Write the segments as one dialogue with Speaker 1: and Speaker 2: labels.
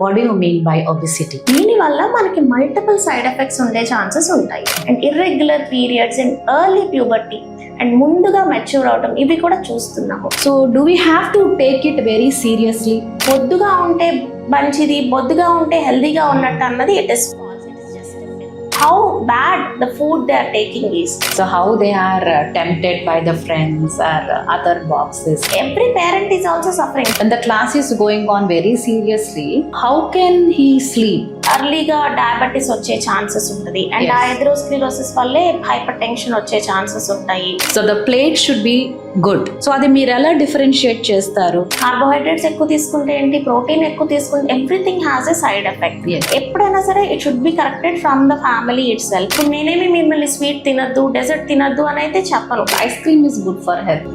Speaker 1: What do you mean by obesity?
Speaker 2: దీని వల్ల మనకి మల్టిపుల్ సైడ్ ఎఫెక్ట్స్ ఉండే ఛాన్సెస్ ఉంటాయి. And irregular periods and early puberty and ముందుగా మెచ్యూర్ అవటం ఇవి కూడా చూస్తున్నాము.
Speaker 1: So do we have to take it very seriously?
Speaker 2: బొద్దుగా ఉంటే మంచిది, బొద్దుగా ఉంటే హెల్దీగా ఉన్నట్టు అన్నది it is false. It is just how bad the food they are taking is.
Speaker 1: So how they are tempted by the friends or other boxes.
Speaker 2: Every parent is also suffering.
Speaker 1: When the class is going on very seriously, how can he sleep?
Speaker 2: ఎర్లీగా diabetes వచ్చే chances ఉంటుంది and
Speaker 1: Yes.
Speaker 2: Atherosclerosis వల్లే hyper tension వచ్చే chances ఉంటాయి.
Speaker 1: So the plate should be good. So అది మీరు ఎలా differentiate చేస్తారు?
Speaker 2: కార్బోహైడ్రేట్స్ ఎక్కువ తీసుకుంటే ఏంటి, ప్రోటీన్ ఎక్కువ తీసుకుంటే everything has a side effect.
Speaker 1: Yes.
Speaker 2: ఎప్పుడైనా సరే it should be corrected from the family it self. నేనేమి మిమ్మల్ని స్వీట్ తినద్దు, డెజర్ట్ తినద్దు అని అయితే చెప్పను.
Speaker 1: Ice cream is good for health.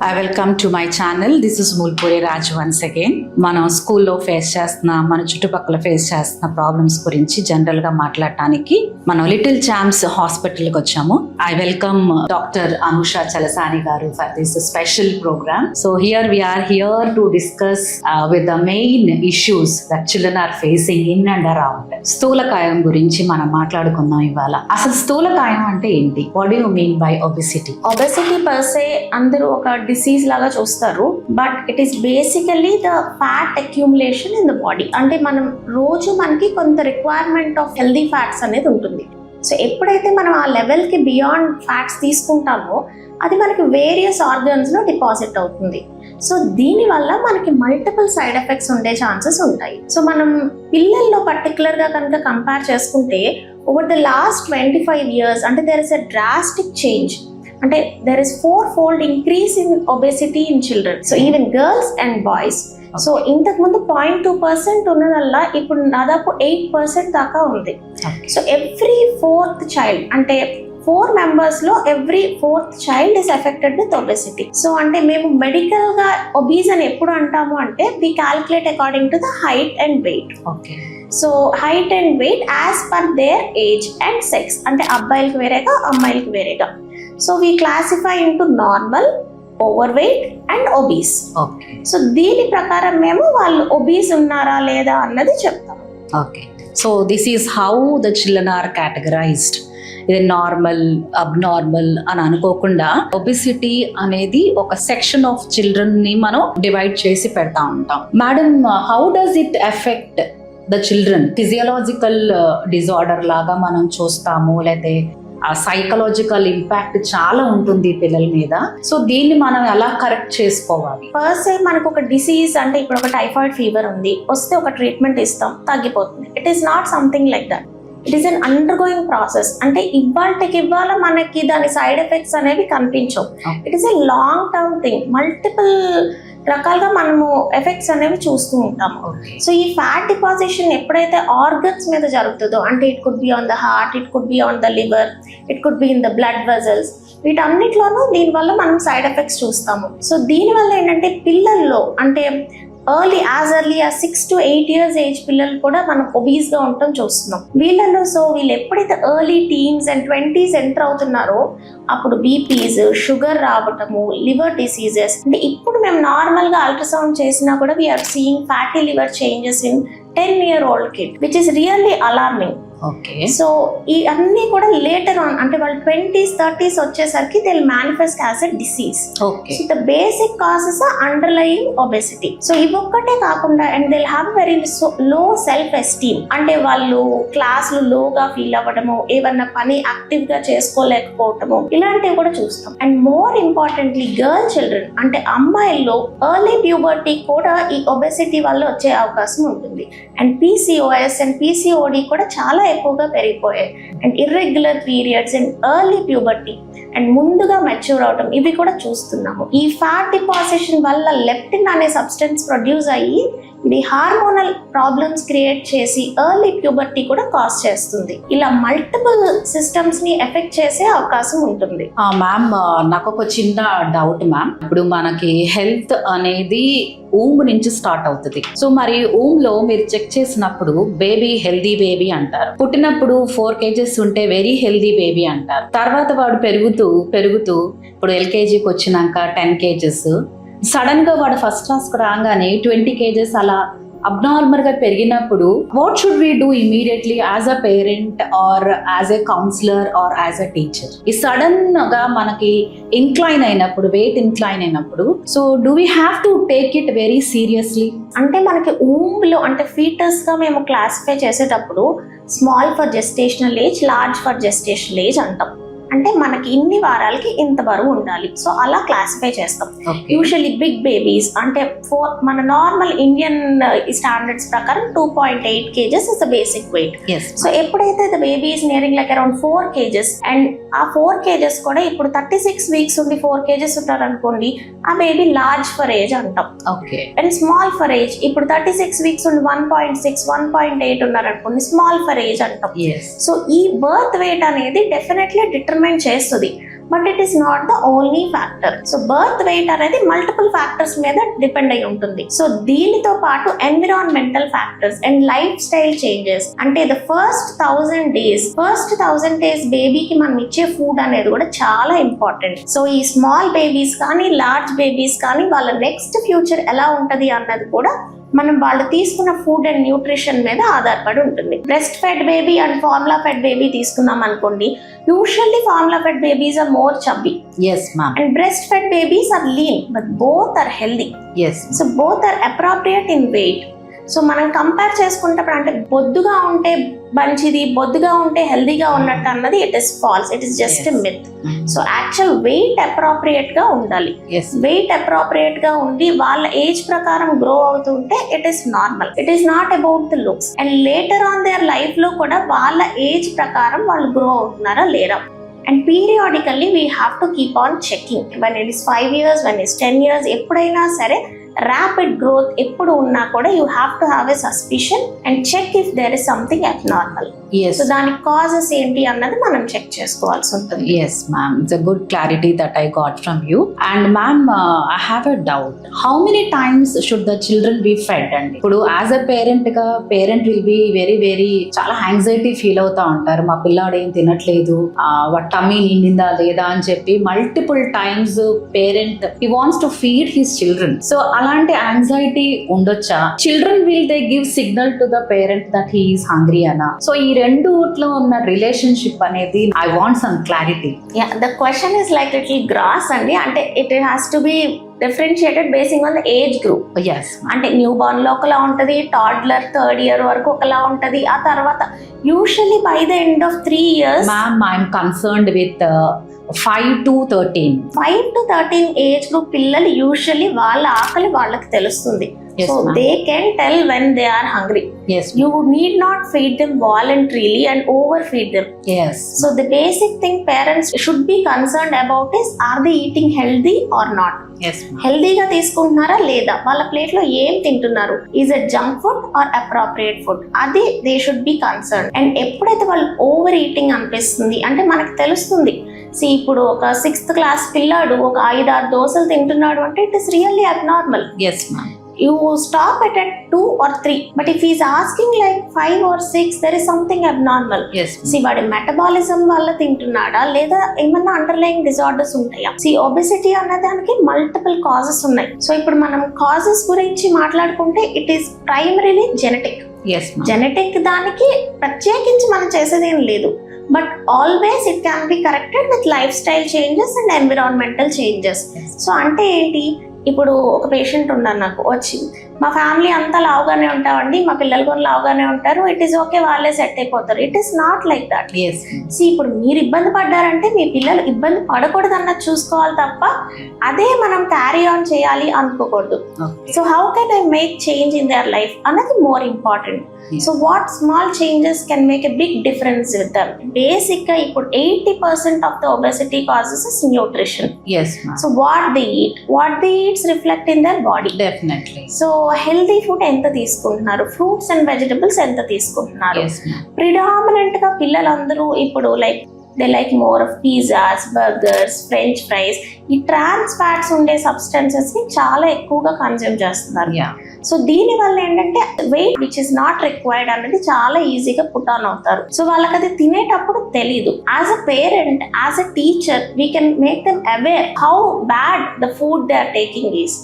Speaker 1: I welcome to my channel. This is Mulpuri Raj once again. మనం స్కూల్లో ఫేస్ చేస్తున్న, మన చుట్టుపక్కల ఫేస్ చేస్తున్న ప్రాబ్లమ్స్ గురించి జనరల్ గా మాట్లాడటానికి మనం లిటిల్ ఛాంప్స్ హాస్పిటల్కి వచ్చాము. I welcome doctor Anusha Chalasani garu for this special program. So here we are here to discuss with the main issues that children are facing in and around. స్థూలకాయం గురించి మనం మాట్లాడుకుందాం ఇవాళ. అసలు స్థూలకాయం అంటే ఏంటి? What do you mean by obesity?
Speaker 2: Obesity per అందరూ ఒక డిసీజ్ లాగా చూస్తారు, but it is basically the fat accumulation in the body. అంటే మనం రోజు మనకి కొంత రిక్వైర్మెంట్ ఆఫ్ హెల్దీ ఫ్యాట్స్ అనేది ఉంటుంది. సో ఎప్పుడైతే మనం ఆ లెవెల్కి బియాండ్ ఫ్యాట్స్ తీసుకుంటామో అది మనకి వేరియస్ ఆర్గన్స్లో డిపాజిట్ అవుతుంది. సో దీనివల్ల మనకి మల్టిపుల్ సైడ్ ఎఫెక్ట్స్ ఉండే ఛాన్సెస్ ఉంటాయి. సో మనం పిల్లల్లో పర్టికులర్గా కనుక కంపేర్ చేసుకుంటే ఓవర్ ద లాస్ట్ 25 years అంటే there is a drastic change. అంటే there is 4-fold increase in obesity in children. So even girls and boys. So ఇంతకుముందు 0.2% ఉన్నదల్లా ఇప్పుడు దాదాపు 8% దాకా ఉంది. సో ఎవ్రీ 4th చైల్డ్ అంటే 4 members లో every 4th child is affected with obesity. So అంటే మేము మెడికల్ గా ఒబీస్ అని ఎప్పుడు అంటాము అంటే we calculate according to the height and weight.
Speaker 1: Okay.
Speaker 2: So height and weight as per their age and sex. అంటే అబ్బాయిలకి వేరేగా అమ్మాయిలకి వేరేగా. So we classify into normal, overweight and obese.
Speaker 1: Okay.
Speaker 2: So దీని ప్రకారం మేము వాళ్ళు ఒబీస్ ఉన్నారా లేదా అన్నది చెప్తాం.
Speaker 1: Okay. So this is how the children are categorized. ఇది నార్మల్, అబ్నార్మల్ అని అనుకోకుండా ఒబెసిటీ అనేది ఒక సెక్షన్ ఆఫ్ చిల్డ్రన్ ని మనం డివైడ్ చేసి పెడతా ఉంటాం. Madam, how does it effect the children? Physiological disorder లాగా మనం చూస్తాము, లేకపోతే ఆ సైకలాజికల్ ఇంపాక్ట్ చాలా ఉంటుంది పిల్లల మీద. సో దీన్ని మనం ఎలా కరెక్ట్ చేసుకోవాలి?
Speaker 2: ఫస్ట్ మనకు ఒక డిసీజ్ అంటే ఇప్పుడు ఒక టైఫాయిడ్ ఫీవర్ ఉంది, వస్తే ఒక ట్రీట్మెంట్ ఇస్తాం, తగ్గిపోతుంది. It is not something like that. It is an under going process. అంటే ఇవాళ మనకి దాని సైడ్ ఎఫెక్ట్స్ అనేవి కనిపించవు. It is a long term thing. Multiple రకాలుగా మనము ఎఫెక్ట్స్ అనేవి చూస్తూ ఉంటాము. సో ఈ ఫ్యాట్ డిపాజిషన్ ఎప్పుడైతే ఆర్గన్స్ మీద జరుగుతుందో, అంటే it could be on the heart, it could be on the liver, it could be in the blood vessels, వీటన్నిటిలోనూ దీనివల్ల మనం సైడ్ ఎఫెక్ట్స్ చూస్తాము. సో దీనివల్ల ఏంటంటే పిల్లల్లో అంటే ఎర్లీ 6 to 8 years ఏజ్ పిల్లలు కూడా మనం ఒబీస్ గా ఉండటం చూస్తున్నాం వీళ్ళలో. సో వీళ్ళు ఎప్పుడైతే early teens and 20s enter అవుతున్నారో అప్పుడు బీపీస్, షుగర్ రావటము, లివర్ డిసీజెస్. అంటే ఇప్పుడు మేము నార్మల్ గా అల్ట్రాసౌండ్ చేసినా కూడా we are seeing fatty liver changes in 10-year-old kid, which is really alarming.
Speaker 1: Okay.
Speaker 2: So ఈ అన్ని కూడా లేటర్ ఆన్ అంటే వాళ్ళు 20s 30s వచ్చేసరికి they will manifest as a disease.
Speaker 1: Okay.
Speaker 2: So the basic causes underlying obesity. So ఇవొక్కటే కాకుండా and they will have very low self esteem. అంటే వాళ్ళు క్లాసులు లోగా ఫీల్ అవ్వడము, ఏమన్నా పని యాక్టివ్ గా చేసుకోలేకపోవటము, ఇలాంటివి కూడా చూస్తాం. And more importantly girl children అంటే అమ్మాయిల్లో ఎర్లీ ప్యూబర్టీ కూడా ఈ ఒబెసిటీ వల్ల వచ్చే అవకాశం ఉంటుంది. అండ్ PCOS అండ్ PCOD కూడా చాలా ఎక్కువగా పెరిగిపోయాయి. And irregular periods and early puberty and ముందుగా మెచ్యూర్ అవటం ఇవి కూడా చూస్తున్నాము. ఈ ఫ్యాట్ డిపాజిషన్ వల్ల లెప్టిన్ అనే సబ్స్టెన్స్ ప్రొడ్యూస్ అయ్యి ఇది హార్మోనల్ ప్రాబ్లమ్స్ క్రియేట్ చేసి ఎర్లీ ప్యూబర్టీ కూడా కాజ్ చేస్తుంది. ఇలా మల్టిపుల్ సిస్టమ్స్ ని ఎఫెక్ట్ చేసే అవకాశం ఉంటుంది.
Speaker 1: మ్యామ్, నాకు ఒక చిన్న డౌట్ మ్యామ్. ఇప్పుడు మనకి హెల్త్ అనేది ఊమ్ నుంచి స్టార్ట్ అవుతుంది. సో మరి ఊమ్ లో మీరు చెక్ చేసినప్పుడు బేబీ హెల్దీ బేబీ అంటారు. పుట్టినప్పుడు 4 kgs ఉంటే వెరీ హెల్దీ బేబీ అంటారు. తర్వాత వాడు పెరుగుతూ ఇప్పుడు LKGకి వచ్చినాక 10 kgs, సడన్ గా వాడు ఫస్ట్ క్లాస్ రాగానే 20 kgs అలా అబ్నార్మల్ గా పెరిగినప్పుడు what should we do immediately as a parent or as a counsellor or as a teacher? ఈ సడన్ గా మనకి ఇంక్లైన్ అయినప్పుడు, వెయిట్ ఇంక్లైన్ అయినప్పుడు, so do we have to take it very seriously?
Speaker 2: అంటే మనకి ఊంలో అంటే ఫీటస్ గా మేము క్లాసిఫై చేసేటప్పుడు small for gestational age, large for gestational age అంటాం. అంటే మనకి ఇన్ని వారాలకి ఇంత బరువు ఉండాలి, సో అలా క్లాసిఫై చేస్తాం. యూజువల్లీ బిగ్ బేబీస్ అంటే మన నార్మల్ ఇండియన్ స్టాండర్డ్స్ ప్రకారం 2.8 kgs is the basic weight. So ఎప్పుడైతే the baby is nearing like around 4 kgs and ఆ 4 kgs కూడా ఇప్పుడు 36 weeks ఉండి 4 kgs ఉంటారు అనుకోండి, ఆ బేబీ లార్జ్ ఫర్ ఏజ్ అంటాం. అండ్ స్మాల్ ఫర్ ఏజ్ ఇప్పుడు 36 weeks ఉండి 1.6, 1.8 ఉన్నారు అనుకోండి, స్మాల్ ఫర్ ఏజ్ అంటాం. సో ఈ బర్త్ వెయిట్ అనేది డెఫినెట్లీ డిటర్మైన్ చేస్తుంది, but it is not the only factor. So birth weight అనేది మల్టిపుల్ ఫ్యాక్టర్స్ మీద డిపెండ్ అయి ఉంటుంది. సో దీనితో పాటు environmental factors and life style changes, అంటే ద ఫస్ట్ 1000 days బేబీకి మనం ఇచ్చే ఫుడ్ అనేది కూడా చాలా ఇంపార్టెంట్. సో ఈ స్మాల్ బేబీస్ కానీ లార్జ్ బేబీస్ కానీ వాళ్ళ నెక్స్ట్ ఫ్యూచర్ ఎలా ఉంటది అన్నది కూడా మనం వాళ్ళు తీసుకున్న ఫుడ్ అండ్ న్యూట్రిషన్ మీద ఆధారపడి ఉంటుంది. Breast fed baby and formula fed baby తీసుకున్నాం అనుకోండి, usually formula fed babies are more chubby and breastfed babies are lean, but both are healthy. So both are appropriate in weight. So మనం compare చేసుకుంటప్పుడు అంటే బొద్దుగా ఉంటే మంచిది, బొద్దుగా ఉంటే హెల్దీగా ఉన్నట్టు అన్నది it is false, it is just myth. So actual weight appropriate గా ఉండాలి. వెయిట్ అప్రోప్రియేట్ గా ఉండి వాళ్ళ ఏజ్ ప్రకారం గ్రో అవుతుంటే it is normal. It is not about the looks. And later on their life లో కూడా వాళ్ళ ఏజ్ ప్రకారం వాళ్ళు గ్రో అవుతున్నారా లేరా. And periodically we have to keep on checking when it is 5 years, when is 10 years, ఎప్పుడైనా సరే rapid growth ఎప్పుడు ఉన్నా కూడా you have to have a suspicion and check if there is something abnormal. So దానికి causes ఏంటి అన్నది మనం check చేసుకోవాల్సి ఉంటుంది.
Speaker 1: Yes ma'am, it's a good clarity that I got from you. And ma'am, I have a doubt. How many times should the children be fed? And ఇప్పుడు as a parent గా parent will be very చాలా anxiety feel అవుతా ఉంటారు, మా పిల్లాడు ఏం తినట్లేదు, what tummy నిండిందా లేదా అని చెప్పి multiple times parent he wants to feed his children. So అలాంటి యాంగ్జైటీ ఉండొచ్చా? Children will they give signal to the parent that he is hungry అనా? సో ఈ రెండుట్లో ఉన్న రిలేషన్షిప్ అనేది I want some clarity.
Speaker 2: The question is like little gross అండి. అంటే it has to be differentiated basing on the age group. అంటే newborn లో ఒకలా ఉంటది, టాడ్లర్ 3rd year వరకు ఒకలా ఉంటది, ఆ తర్వాత usually by the end of 3 years.
Speaker 1: Ma'am I'm concerned with 5 to 13
Speaker 2: age group పిల్లలు యూజువల్లీ వాళ్ళ ఆకలి వాళ్ళకి తెలుస్తుంది. So they can tell when they are hungry. You need not feed them voluntarily and overfeed them. So the basic thing parents should be concerned about is, are they eating healthy or not? హెల్దీగా తీసుకుంటున్నారా లేదా, వాళ్ళ plate లో ఏం తింటున్నారు, is it junk food or appropriate food, అది they should be concern. And ఎప్పుడైతే వాళ్ళు ఓవర్ ఈటింగ్ అనిపిస్తుంది అంటే మనకు తెలుస్తుంది. ఇప్పుడు ఒక 6th class పిల్లాడు ఒక 5-6 దోశలు తింటున్నాడు అంటే it is really abnormal. You stop it at 2 or 3, but if he is asking like 5 or 6, there is something abnormal. వాడి మెటబాలిజం వల్ల తింటున్నాడా లేదా ఏమన్నా అండర్లైయింగ్ డిజార్డర్స్ ఉంటాయా? ఒబెసిటీ అనే దానికి మల్టిపుల్ కాజెస్ ఉన్నాయి. సో ఇప్పుడు మనం కాజెస్ గురించి మాట్లాడుకుంటే ఇట్ ఈస్ ప్రైమరీలీ జెనెటిక్ దానికి ప్రత్యేకించి మనం చేసేదేం లేదు, but always it can be corrected with life style changes and environmental changes. So అంటే ఏంటి, ఇప్పుడు ఒక పేషెంట్ ఉన్నారు నాకు వచ్చి, మా ఫ్యామిలీ అంతా లావుగానే ఉంటామండి, మా పిల్లలు కూడా లావుగానే ఉంటారు, ఇట్ ఈస్ ఓకే, వాళ్ళే సెట్ అయిపోతారు. It is not like that. ఇప్పుడు మీరు ఇబ్బంది పడ్డారంటే మీ పిల్లలు ఇబ్బంది పడకూడదు అన్నది చూసుకోవాలి తప్ప అదే మనం క్యారీ ఆన్ చేయాలి అనుకోకూడదు. So how can I make change in their life అన్నది more important. So what small changes can make a big difference with them. Basic గా ఇప్పుడు 80% of the obesity causes is nutrition. So what they eats reflect in their body.
Speaker 1: Definitely.
Speaker 2: So healthy food ఎంత తీసుకుంటున్నారు, fruits and vegetables ఎంత తీసుకుంటున్నారు. Predominant గా పిల్లలందరూ ఇప్పుడు like they like more of pizzas, burgers, French fries. ఈ trans fats ఉండే substances ని చాలా ఎక్కువగా కన్జ్యూమ్ చేస్తున్నారు. సో దీని వల్ల ఏంటంటే weight which is not required అనేది చాలా ఈజీగా పుట్ ఆన్ అవుతారు. సో వాళ్ళకి అది తినేటప్పుడు తెలీదు. As a parent, as a teacher, we can make them aware how bad the food they are taking is,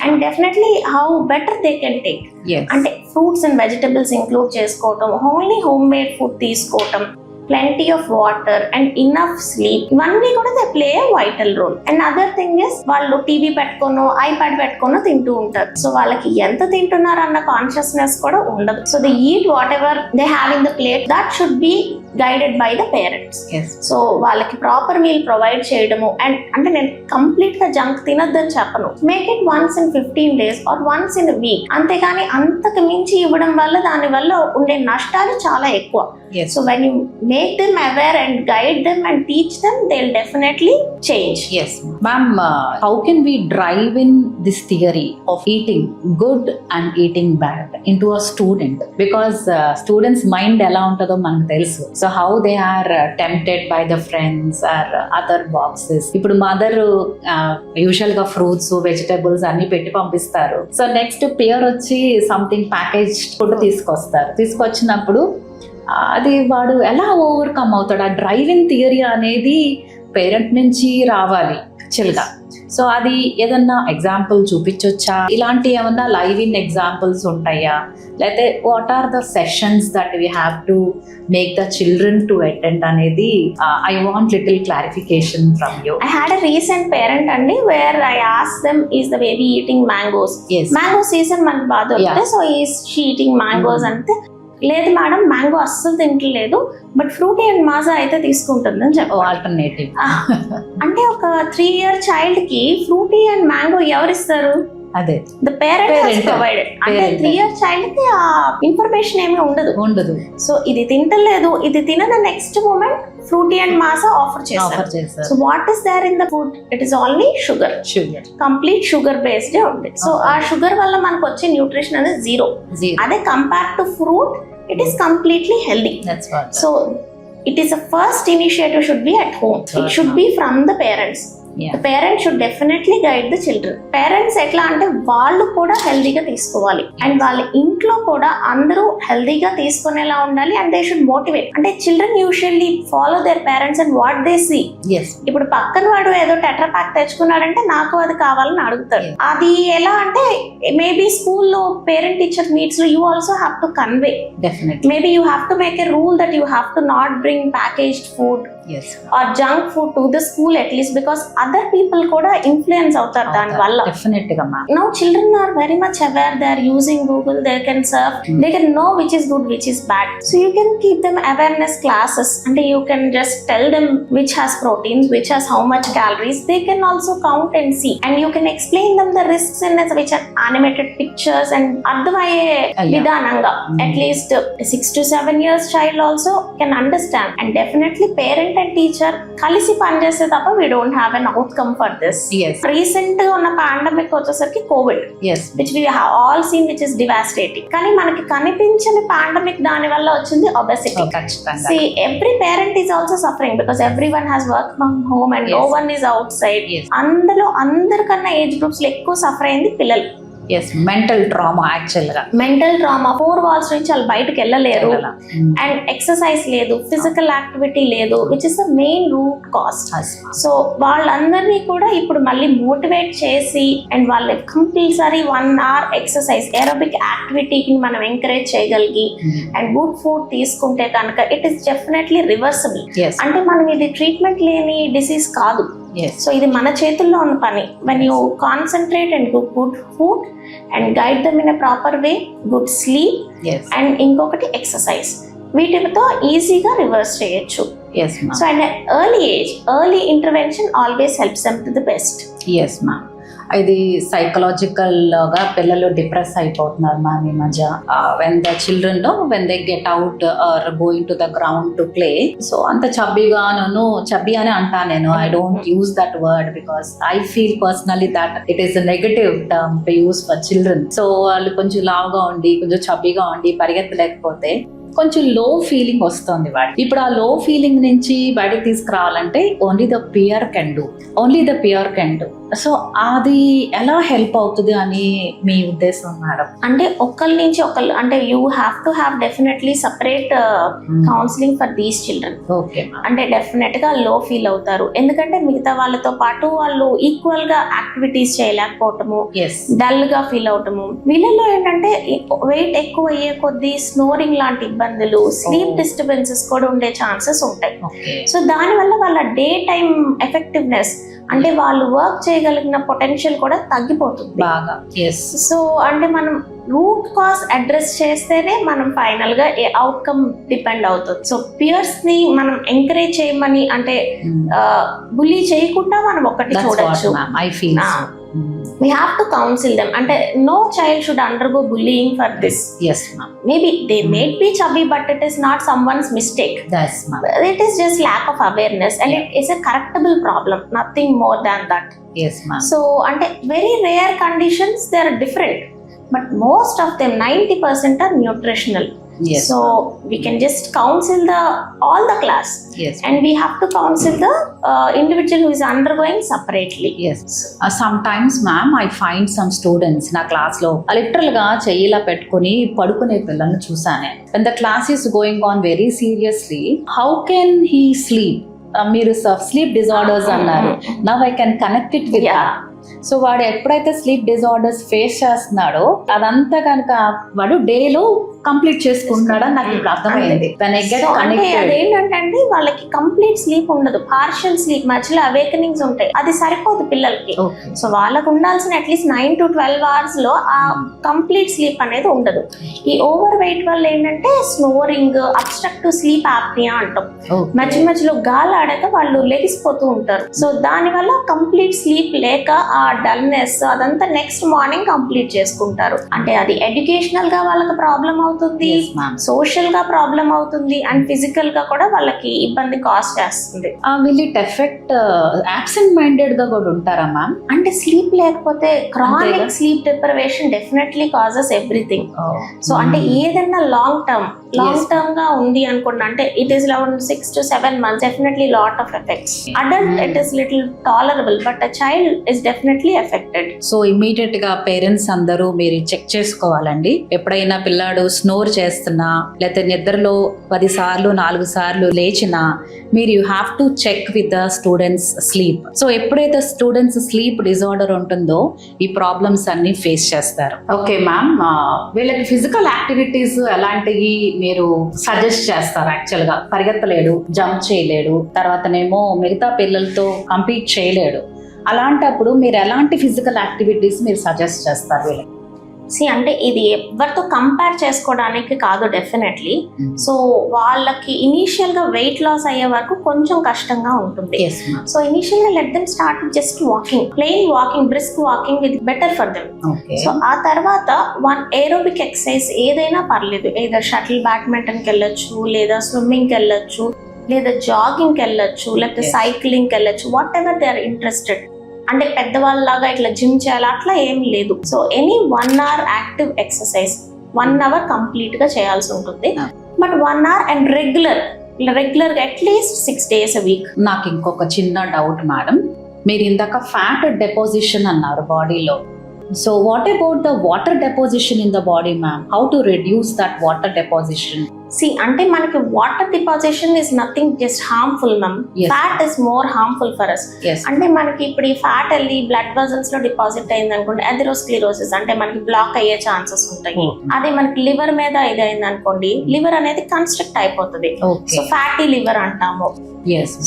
Speaker 2: and definitely how better they can take. అంటే fruits and vegetables include చేసుకోవటం, only homemade food తీసుకోవటం, plenty of water and enough sleep, ఇవన్నీ కూడా they play a vital role. And other thing is వాళ్ళు TV పెట్టుకోనో iPad పెట్టుకోనో తింటూ ఉంటారు. సో వాళ్ళకి ఎంత తింటున్నారు అన్న కాన్షియస్నెస్ కూడా ఉండదు. So they eat whatever they have in the plate, that should be guided by the parents. So వాళ్ళకి ప్రాపర్ మీల్ ప్రొవైడ్ చేయడము, అండ్ అంటే నేను కంప్లీట్ గా జంక్ తినొద్దని చెప్పను, make it once in 15 days or once in week. అంతేగాని అంతకు మించి ఇవ్వడం వల్ల దాని వల్ల ఉండే నష్టాలు చాలా ఎక్కువ. So when you make them aware and guide them and teach them, they'll definitely change.
Speaker 1: Yes ma'am. How can we drive in this theory of eating good and eating bad into a student? Because students mind ela untado manaku telusu. So how they are tempted by the friends or other boxes. Ippudu mother usual ga fruits, vegetables anni petti pampistaru. So next peer వచ్చి something packaged food తీసుకొచ్చినప్పుడు అది వాడు ఎలా overcome అవుతాడు? ఆ driving theory అనేది parent నుంచి రావాలి యాక్చువల్గా. సో అది ఏదన్నా ఎగ్జాంపుల్ చూపించొచ్చా? ఇలాంటి ఏమన్నా లైవ్ ఇన్ ఎగ్జాంపుల్స్ ఉంటాయా? లేకపోతే what are the sessions that we have to make the children to attend అనేది I want little clarification from you.
Speaker 2: I had a recent parent అండి where I asked them, is the baby eating mangoes?
Speaker 1: Yes.
Speaker 2: Mango season మనకు బాగా దొరుకుతాయి. So is she eating mangoes అంటే లేదు madam, mango అస్సలు తింటలేదు, but frutti and Maaza అయితే తీసుకుంటుందని చెప్పారు.
Speaker 1: ఆల్టర్నేటివ్.
Speaker 2: అంటే ఒక 3-year చైల్డ్ కి ఫ్రూటీ అండ్ మ్యాంగో ఎవరిస్తారు?
Speaker 1: అదే
Speaker 2: ద పేరెంట్ ప్రొవైడెడ్. అంటే 3-year చైల్డ్ కి ఆ ఇన్ఫర్మేషన్ ఏమీ ఉండదు. సో ఇది తింటలేదు, ఇది తినన next moment Frooti and Maaza offer చేస్తారు. So what is there in the food? It is only sugar, complete sugar based ఉంది. సో ఆ షుగర్ వల్ల మనకు వచ్చే న్యూట్రిషన్ అనేది జీరో. అదే compare to fruit, it is completely healthy.
Speaker 1: That's what.
Speaker 2: So it is a first initiative should be at home. It should be from the parents. The parents should definitely guide the children. Parents ఎట్లా అంటే వాళ్ళు కూడా హెల్దీగా తీసుకోవాలి, and వాళ్ళ ఇంట్లో కూడా అందరూ హెల్దీగా తీసుకునేలా ఉండాలి, అండ్ దే షుడ్ మోటివేట్. అంటే children usually follow their parents and what they see. ఇప్పుడు పక్కన వాడు ఏదో టెట్రా ప్యాక్ తెచ్చుకున్నాడంటే నాకు అది కావాలని అడుగుతారు. అది ఎలా అంటే మేబీ స్కూల్లో పేరెంట్ టీచర్ మీట్స్ లో you also have to convey. Maybe you have to make a rule that you have to not bring packaged food or junk food to the school at least, because other people kuda influence avutaru dani valla.
Speaker 1: Definitely ga ma'am.
Speaker 2: Now children are very much aware, they are using Google, they can surf, they can know which is good, which is bad. So you can keep them awareness classes, and you can just tell them which has proteins, which has how much calories. They can also count and see, and you can explain them the risks in it, which are animated pictures and ardhamaye vidhananga. At least 6 to 7 years child also can understand, and definitely parent and teacher కలిసి పనిచేస్తే తప్ప we don't have an outcome for this. Recent గా ఉన్న pandemic వచ్చేసరికి Covid, which we have all seen, which is devastating. కానీ మనకి కనిపించని pandemic దాని వల్ల వచ్చింది obesity. See, every parent is also suffering because everyone has work from home and no one is outside. అందులో అందరికన్నా ఏజ్ గ్రూప్స్ లో ఎక్కువ సఫర్ అయింది పిల్లలు.
Speaker 1: Mental trauma. యాక్చువల్గా
Speaker 2: మెంటల్ ట్రామా, 4 walls నుంచి వాళ్ళు బయటకు వెళ్ళలేరు, అండ్ ఎక్సర్సైజ్ లేదు, ఫిజికల్ యాక్టివిటీ లేదు, which is the main root cause. So వాళ్ళందరినీ కూడా ఇప్పుడు మళ్ళీ మోటివేట్ చేసి, అండ్ వాళ్ళు కంపల్సరీ 1 hour ఎక్సర్సైజ్, ఏరోబిక్ యాక్టివిటీకి మనం ఎంకరేజ్ చేయగలిగి, అండ్ గుడ్ ఫుడ్ తీసుకుంటే కనుక ఇట్ ఈస్ డెఫినెట్లీ రివర్సబుల్. అంటే మనం ఇది ట్రీట్మెంట్ లేని డిసీజ్ కాదు. సో ఇది మన చేతుల్లో ఉన్న పని. When you concentrate and good food and guide them in a proper way, good sleep, and ఇంకొకటి ఎక్సర్సైజ్, వీటితో ఈజీగా రివర్స్ చేయొచ్చు. So and early age, early intervention always helps them to the best.
Speaker 1: Yes ma'am. ఇది psychological గా పిల్లలు depress అయిపోతున్నారు ma'am ఈ మధ్య. When the children when they get out or going to the ground to play, so అంత chubby అని అంటా నేను. I don't use that word because I feel personally that it is negative term two use for children. So వాళ్ళు కొంచెం లావుగా ఉండి, కొంచెం చబ్బీగా ఉండి పరిగెత్తలేకపోతే కొంచెం లో ఫీలింగ్ వస్తుంది వాడు. ఇప్పుడు ఆ లో ఫీలింగ్ నుంచి బయటకు తీసుకురావాలంటే only the peer can do. So అది ఎలా హెల్ప్ అవుతుంది అని మీ ఉద్దేశం మేడం?
Speaker 2: అంటే ఒకళ్ళ నుంచి ఒకళ్ళు, అంటే you have to have definitely separate counselling for these children.
Speaker 1: Okay.
Speaker 2: అంటే డెఫినెట్ గా లో ఫీల్ అవుతారు, ఎందుకంటే మిగతా వాళ్ళతో పాటు వాళ్ళు ఈక్వల్ గా యాక్టివిటీస్ చేయలేకపోవటము, డల్ గా ఫీల్ అవటము. వీళ్ళలో ఏంటంటే వెయిట్ ఎక్కువ అయ్యే కొద్దీ స్నోరింగ్ లాంటి ఇబ్బందులు, స్లీప్ డిస్టర్బెన్సెస్ కూడా ఉండే ఛాన్సెస్ ఉంటాయి. సో దానివల్ల వాళ్ళ డే టైమ్ ఎఫెక్టివ్నెస్, అంటే వాళ్ళు వర్క్ చేయగలిగిన పొటెన్షియల్ కూడా తగ్గిపోతుంది
Speaker 1: బాగా.
Speaker 2: సో అంటే మనం రూట్ కాజ్ అడ్రస్ చేస్తేనే మనం ఫైనల్ గా అవుట్కమ్ డిపెండ్ అవుతుంది. సో పియర్స్ ని మనం ఎంకరేజ్ చేయమని, అంటే బుల్లీ చేయకుండా మనం ఒకటి చూడొచ్చు. We have to counsel them. And no child should undergo bullying for this.
Speaker 1: Yes, ma'am.
Speaker 2: Maybe they may be chubby, but it is not someone's mistake.
Speaker 1: Yes, ma'am.
Speaker 2: It is just lack of awareness, and it is a correctable problem, nothing more than that.
Speaker 1: Yes, ma'am.
Speaker 2: So, and very rare conditions, they are different, but most of them, 90% are nutritional.
Speaker 1: Yes.
Speaker 2: So we can just counsel all the class.
Speaker 1: Yes.
Speaker 2: And we have to counsel the individual who is undergoing separately.
Speaker 1: Yes. Sometimes ma'am, I find some students na class lo literal ga cheyila petkoni padukune pillanu chusane. When the class is going on very seriously, how can he sleep? Meeru sleep disorders annaru. Now I can connect it with that. So వాడు ఎప్పుడైతే sleep disorders face చేస్తున్నాడో అదంతా కనుక వాడు డేలో complete చేసుకుంటున్నాడని నాకు ఇప్పుడు అర్థమైంది.
Speaker 2: అదేంటంటే వాళ్ళకి కంప్లీట్ స్లీప్ ఉండదు, పార్షియల్ స్లీప్, మధ్యలో అవేకనింగ్స్ ఉంటాయి, అది సరిపోదు పిల్లలకి. సో వాళ్ళకు ఉండాల్సిన అట్లీస్ట్ 9 to 12 hours లో ఆ కంప్లీట్ స్లీప్ అనేది ఉండదు. ఈ ఓవర్ వెయిట్ వల్ల ఏంటంటే స్నోరింగ్, అబ్స్ట్రక్టివ్ స్లీప్ ఆప్నియా అంటాం, మధ్య మధ్యలో గాలి ఆడాక వాళ్ళు లెగిసిపోతూ ఉంటారు. సో దాని వల్ల కంప్లీట్ స్లీప్ లేక ఆ డల్నెస్ అదంతా నెక్స్ట్ మార్నింగ్ కంప్లీట్ చేసుకుంటారు. అంటే అది ఎడ్యుకేషనల్ గా వాళ్ళకి ప్రాబ్లం అవుతుంది, సోషల్ గా ప్రాబ్లం అవుతుంది, అండ్ ఫిజికల్ గా కూడా వాళ్ళకి ఇబ్బంది కాజ్ చేస్తుంది.
Speaker 1: Will it effect absent minded గా కూడా ఉంటారా మ్యామ్?
Speaker 2: అంటే స్లీప్ లేకపోతే chronic sleep deprivation definitely causes everything. So అంటే ఏదైనా లాంగ్ టర్మ్ గా ఉంది అనుకోండి, అంటే it is around 6 to 7 months, definitely lot of effects. Adult it is little tolerable, but a child is definitely affected.
Speaker 1: So immediate గా parents అందరూ మీరు check చేసుకోవాలండి. ఎప్పుడైనా పిల్లాడు స్నోర్ చేస్తున్నా, లేకపోతే నిద్రలో 10 సార్లు 4 సార్లు లేచినా, మీరు you have to check with the students sleep. So ఎప్పుడైతే స్టూడెంట్స్ స్లీప్ డిజార్డర్ ఉంటుందో ఈ ప్రాబ్లమ్స్ అన్ని ఫేస్ చేస్తారు. ఓకే మ్యామ్, వీళ్ళకి ఫిజికల్ యాక్టివిటీస్ ఎలాంటివి మీరు సజెస్ట్ చేస్తారు? యాక్చువల్ గా పరిగెత్తలేడు, జంప్ చేయలేడు, తర్వాతనేమో మిగతా పిల్లలతో కంపీట్ చేయలేడు, అలాంటప్పుడు మీరు ఎలాంటి ఫిజికల్ యాక్టివిటీస్ మీరు సజెస్ట్ చేస్తారు వీళ్ళకి?
Speaker 2: అంటే ఇది ఎవరితో కంపేర్ చేసుకోవడానికి కాదు డెఫినెట్లీ. సో వాళ్ళకి ఇనీషియల్ గా వెయిట్ లాస్ అయ్యే వరకు కొంచెం కష్టంగా ఉంటుంది. సో ఇనీషియల్ గా let them start just walking, plain walking, brisk walking with better for them. So ఆ తర్వాత వన్ ఏరోబిక్ ఎక్సర్సైజ్ ఏదైనా పర్లేదు, ఏదో షటిల్ బ్యాడ్మింటన్కి వెళ్ళొచ్చు, లేదా స్విమ్మింగ్కి వెళ్ళొచ్చు, లేదా జాగింగ్కి వెళ్ళొచ్చు, లేకపోతే సైక్లింగ్కి వెళ్ళొచ్చు, whatever they are interested. అంటే పెద్దవాళ్ళలాగా ఇట్లా జిమ్ చేయాలి అట్లా ఏం లేదు. So any 1 hour active exercise 1 hour complete గా చేయాల్సి ఉంటుంది. బట్ 1 hour అండ్ రెగ్యులర్ గా అట్లీస్ట్ 6 days a week.
Speaker 1: నాకు ఇంకొక చిన్న డౌట్ మేడం, మీరు ఇందాక ఫ్యాట్ డెపోజిషన్ అన్నారు బాడీలో. So what about the water deposition in the body ma'am? How to reduce that water deposition?
Speaker 2: అంటే మనకి water deposition is nothing just harmful ma'am. Fat is more harmful for us. అంటే మనకి ఇప్పుడు ఈ fat వెళ్ళి blood vessels లో deposit అయింది అనుకోండి, అథెరోస్క్లెరోసిస్ అంటే మనకి బ్లాక్ అయ్యే ఛాన్సెస్ ఉంటాయి. అదే మనకి లివర్ మీద ఇది అయింది అనుకోండి, లివర్ అనేది కన్స్ట్రక్ట్ అయిపోతుంది. సో ఫ్యాటీ లివర్ అంటాము.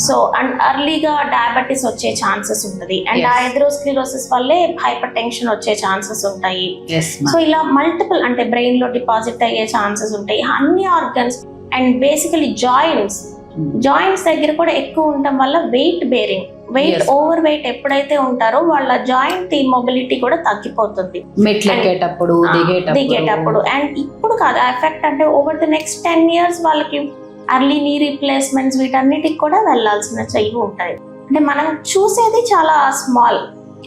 Speaker 2: సో అండ్ అర్లీగా డయాబెటీస్ వచ్చే ఛాన్సెస్ ఉంటుంది, అండ్ ఆ అథెరోస్క్లెరోసిస్ వల్లే హైపర్ టెన్షన్ వచ్చే ఛాన్సెస్ ఉంటాయి. సో ఇలా మల్టిపుల్, అంటే బ్రెయిన్ లో డిపాజిట్ అయ్యే ఛాన్సెస్ ఉంటాయి. అన్ని ఆర్గన్స్ అండ్ బేసికలీ జాయింట్స్ దగ్గర కూడా ఎక్కువ ఉండటం వల్ల వెయిట్ ఓవర్ వెయిట్ ఎప్పుడైతే ఉంటారో వాళ్ళ జాయింట్ మొబిలిటీ కూడా తగ్గిపోతుంది దిగేటప్పుడు. అండ్ ఇప్పుడు కాదు ఎఫెక్ట్, అంటే ఓవర్ ది నెక్స్ట్ 10 years వాళ్ళకి అర్లీ నీ రీప్లేస్మెంట్స్ వీటన్నిటికి కూడా వెళ్లాల్సిన చెయ్యి ఉంటాయి. అంటే మనం చూసేది చాలా స్మాల్,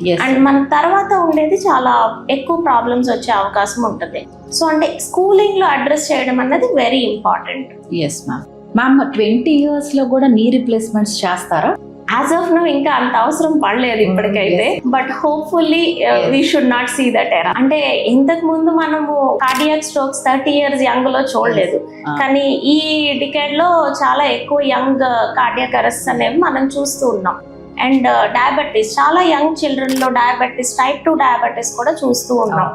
Speaker 1: Yes.
Speaker 2: అండ్ మన తర్వాత ఉండేది చాలా ఎక్కువ ప్రాబ్లమ్స్ వచ్చే అవకాశం ఉంటుంది. సో అంటే స్కూలింగ్ లో అడ్రస్ చేయడం అన్నది very important.
Speaker 1: Yes ma'am 20 years లో కూడా నీ రిప్లేస్మెంట్స్ చేస్తారా?
Speaker 2: యాజ్ ఆఫ్ నో ఇంకా అంత అవసరం పడలేదు ఇప్పటికైతే, but hopefully we should not see that era. అంటే ఇంతకు ముందు మనము కార్డియాక్ స్ట్రోక్స్ 30 years యంగ్ లో చూడలేదు, కానీ ఈ డికేడ్ లో చాలా ఎక్కువ యంగ్ కార్డియాక్ అరెస్ట్ అనేవి మనం చూస్తూ ఉన్నాం. అండ్ డయాబెటీస్, చాలా యంగ్ చిల్డ్రన్ లో డయాబెటీస్, type 2 డయాబెటీస్ కూడా చూస్తూ ఉన్నాం.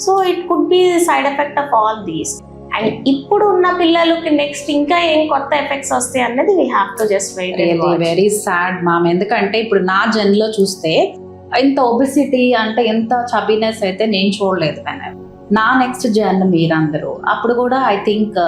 Speaker 2: So it could B side effect of all these. And ఇప్పుడు ఉన్న పిల్లలకి నెక్స్ట్ ఇంకా ఏం కొత్త ఎఫెక్ట్స్ వస్తాయి అన్నది we have to just wait.
Speaker 1: Very sad ma'am. ఎందుకంటే ఇప్పుడు నా జన్ లో చూస్తే ఇంత ఒబిసిటీ అంటే ఎంత చబినెస్ అయితే నేను చూడలేదు. కానీ నా నెక్స్ట్ జన్ మీరందరూ అప్పుడు కూడా ఐ థింక్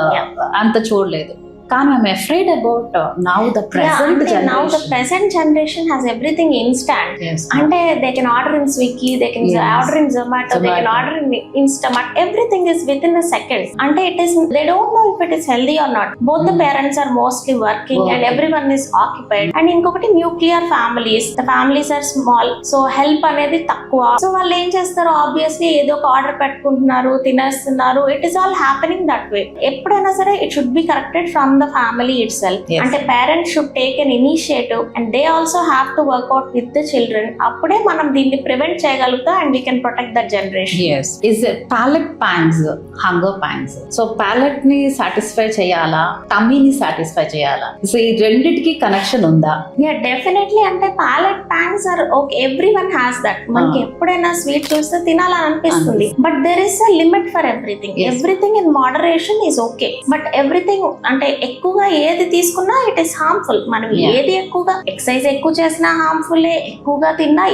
Speaker 1: అంత చూడలేదు. కానీ I'm afraid about now the present generation.
Speaker 2: Now the present generation has everything instant.
Speaker 1: Yes,
Speaker 2: అంటే they can order in Swiggy, they can order in Zomato, they can order in Instamart. Everything is within a second. అంటే it is, they don't know if it is healthy or not. Both the parents are mostly working and everyone is occupied. And ఇంకొకటి nuclear families, the families are small, so help అనేది తక్కువ. So వాళ్ళు ఏం చేస్తారు, obviously ఏదో ఒక order పెట్టుకుంటున్నారు, తినేస్తున్నారు. It is all happening that way. ఎప్పుడైనా సరే it should be corrected from the family itself.
Speaker 1: Yes.
Speaker 2: అంటే parents should take an initiative and they also have to work out with the children. అప్పుడే మనం దీన్ని prevent చేయగలుగుతాం and we can protect that generation.
Speaker 1: Yes. Is it palate pangs, hunger pangs? So palate ని satisfy చేయాలా, tummy ని satisfy చేయాలా? So ఈ రెండిటికి కనెక్షన్ ఉందా?
Speaker 2: Yeah, definitely. అంటే palate pangs are okay, everyone has that. మనకి ఎప్పుడైనా స్వీట్ చూస్తే తినాలని అనిపిస్తుంది, but there is a limit for everything.
Speaker 1: Yes.
Speaker 2: Everything in moderation is okay, but everything అంటే ఎక్కువగా ఏది తీసుకున్నా ఇట్ ఈస్ హార్మ్ఫుల్. మనం ఏది ఎక్కువగా ఎక్సర్సైజ్ ఎక్కువ చేసినా హార్మ్ఫుల్లే, ఎక్కువగా తిన్నా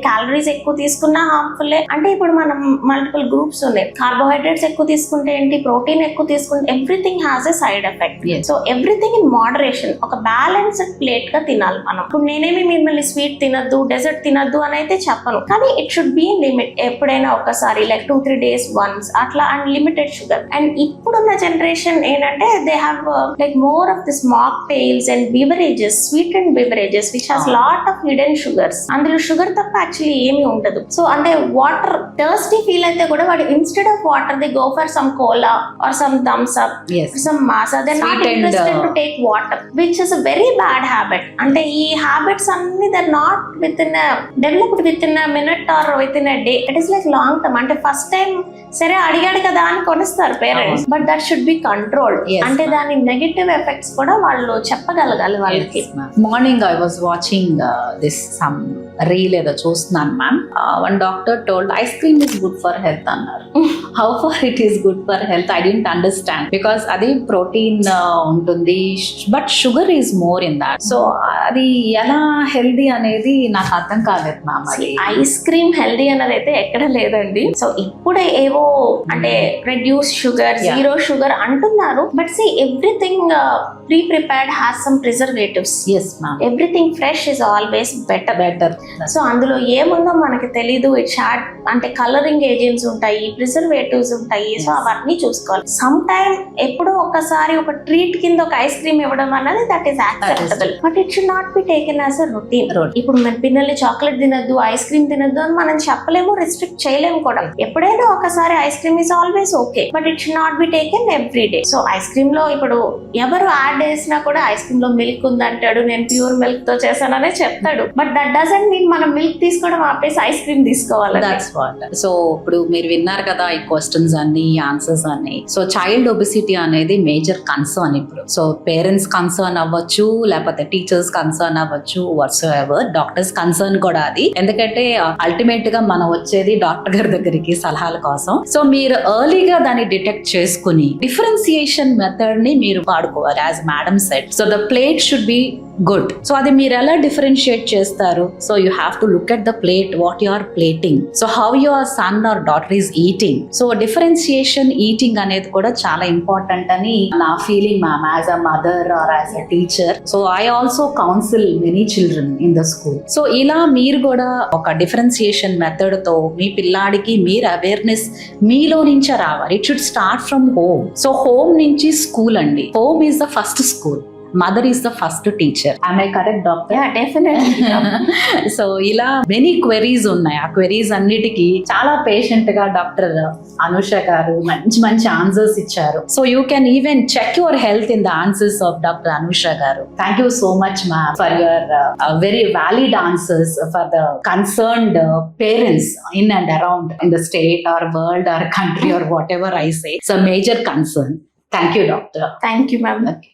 Speaker 2: క్యాలరీస్ ఎక్కువ తీసుకున్నా హార్మ్ఫుల్లే. అంటే ఇప్పుడు మనం మల్టిపుల్ గ్రూప్స్ ఉన్నాయి. కార్బోహైడ్రేట్స్ ఎక్కువ తీసుకుంటే ఏంటి, ప్రోటీన్ ఎక్కువ తీసుకుంటే everything has a side effect. So everything in moderation, ఒక బ్యాలెన్స్డ్ ప్లేట్ గా తినాలి మనం. ఇప్పుడు నేనేమి మిమ్మల్ని స్వీట్ తినద్దు, డెజర్ట్ తినద్దు అని అయితే చెప్పను, కానీ ఇట్ షుడ్ బి లిమిట్. ఎప్పుడైనా ఒకసారి లైక్ 2-3 days వన్స్ అట్లా, అండ్ లిమిటెడ్ షుగర్. అండ్ ఇప్పుడున్న జనరేషన్ ఏంటంటే they have like more of this mocktails and beverages, sweetened beverages which has lot of hidden sugars. అందులో షుగర్ తప్ప యాక్చువల్లీ ఏమీ ఉండదు. So అంటే వాటర్ థర్స్టీ ఫీల్ అయితే కూడా వాడు instead of water they go for some cola or some Thums Up, some Maaza. They not interested to take water, which is a very bad habit. అంటే ఈ habits అన్ని they are not within developed within minute or within day. It is like long term. అంటే first time సరే అడిగాడు కదా అని కొనిస్తారు parents, but that should be controlled. అంటే దాని నెగటివ్ ఎఫెక్ట్స్ కూడా వాళ్ళు చెప్పగలగాలి వాళ్ళకి.
Speaker 1: Morning I was watching this some reel ఏదో చూస్తున్నాను ma'am. One doctor told ice cream is good for health అన్నారు. How for it is good for health I didn't understand, because అది ప్రోటీన్ ఉంటుంది, but sugar is more in that. So అది ఎలా healthy అనేది నాకు అర్థం కాలేదు మ్యామ్. అది
Speaker 2: ఐస్ క్రీమ్ హెల్దీ అన్నది అయితే ఎక్కడ లేదండి. సో ఇప్పుడే ఏవో అంటే రెడ్యూస్ షుగర్, జీరో షుగర్ అంటున్నారు, but see everything pre-prepared has some preservatives.
Speaker 1: Yes ma'am.
Speaker 2: Everything fresh is always better. So అందులో ఏముందో మనకి తెలీదు. ఇట్ షార్ట్ అంటే కలరింగ్ ఏజెంట్స్ ఉంటాయి, ప్రిజర్వేటివ్స్ ఉంటాయి. సో అవన్నీ చూసుకోవాలి. సమ్ టైమ్ ఎప్పుడో ఒకసారి ఒక ట్రీట్ కింద ఒక ఐస్ క్రీమ్ ఇవ్వడం అన్నది that is acceptable, but it should not be taken as a routine. ఇప్పుడు మన పిల్లల్ని చాక్లెట్ తినద్దు, ఐస్ క్రీమ్ తినద్దు అని మనం చెప్పలేము, రిస్ట్రిక్ట్ చేయలేము కూడా. ఎప్పుడైనా ఒకసారి ice cream is always okay, but it should not be taken every day. So ice cream లో ఇప్పుడు ఎవరు యాడ్ చేసినా కూడా ఐస్ క్రీమ్ లో మిల్క్ ఉంది అంటాడు, నేను ప్యూర్ మిల్క్ తో చేశాననే చెప్తాడు, బట్ దట్ డజంట్ మీన్ మనం మిల్క్ తీసుకోవడం ఆపేసి ఐస్ క్రీమ్ తీసుకోవాలి.
Speaker 1: That's what. సో ఇప్పుడు మీరు విన్నారు కదా ఈ క్వశ్చన్స్ అన్ని, ఆన్సర్స్ అన్ని. సో చైల్డ్ ఒబిసిటీ అనేది మేజర్ కన్సర్న్ ఇప్పుడు. సో పేరెంట్స్ కన్సర్న్ అవ్వచ్చు, లేకపోతే టీచర్స్ కన్సర్న్ అవ్వచ్చు, వాట్స్ ఎవర్, డాక్టర్స్ కన్సర్న్ కూడా అది. ఎందుకంటే అల్టిమేట్ గా మనం వచ్చేది డాక్టర్ గారి దగ్గరికి సలహాల కోసం. సో మీరు ఎర్లీగా దాన్ని డిటెక్ట్ చేసుకుని డిఫరెన్సియేషన్ మెథడ్ ని మీరు వాడుకోవాలి. As madam said, so the plate should be good. So అది మీరు ఎలా డిఫరెన్షియేట్ చేస్తారు? So you have to look at the plate, what you are plating, so how your son or daughter is eating. So differentiation eating అనేది కూడా చాలా important అని నా feeling ma'am, as a mother or as a teacher. So I also counsel many children in the school. So ఇలా మీరు కూడా ఒక differentiation method తో మీ పిల్లాడికి మీరు అవేర్నెస్ మీలో నుంచే రావాలి. It should start from home. So home నుంచి స్కూల్ అండి. Home is the first school. Mother is the first teacher. I correct doctor?
Speaker 2: Yeah definitely.
Speaker 1: So ఇలా మెనీ క్వెరీస్ ఉన్నాయి. ఆ క్వెరీస్ అన్నిటికీ చాలా పేషెంట్ గా డాక్టర్ అనుష గారు మంచి మంచి ఆన్సర్స్ ఇచ్చారు. So you can even check your health in the answers of doctor Anusha garu. Thank you so much ma'am for your very valid answers for the concerned parents in and around in the state or world or country or whatever I say. It's a major concern. Thank you, doctor.
Speaker 2: Thank you ma'am.
Speaker 1: Okay.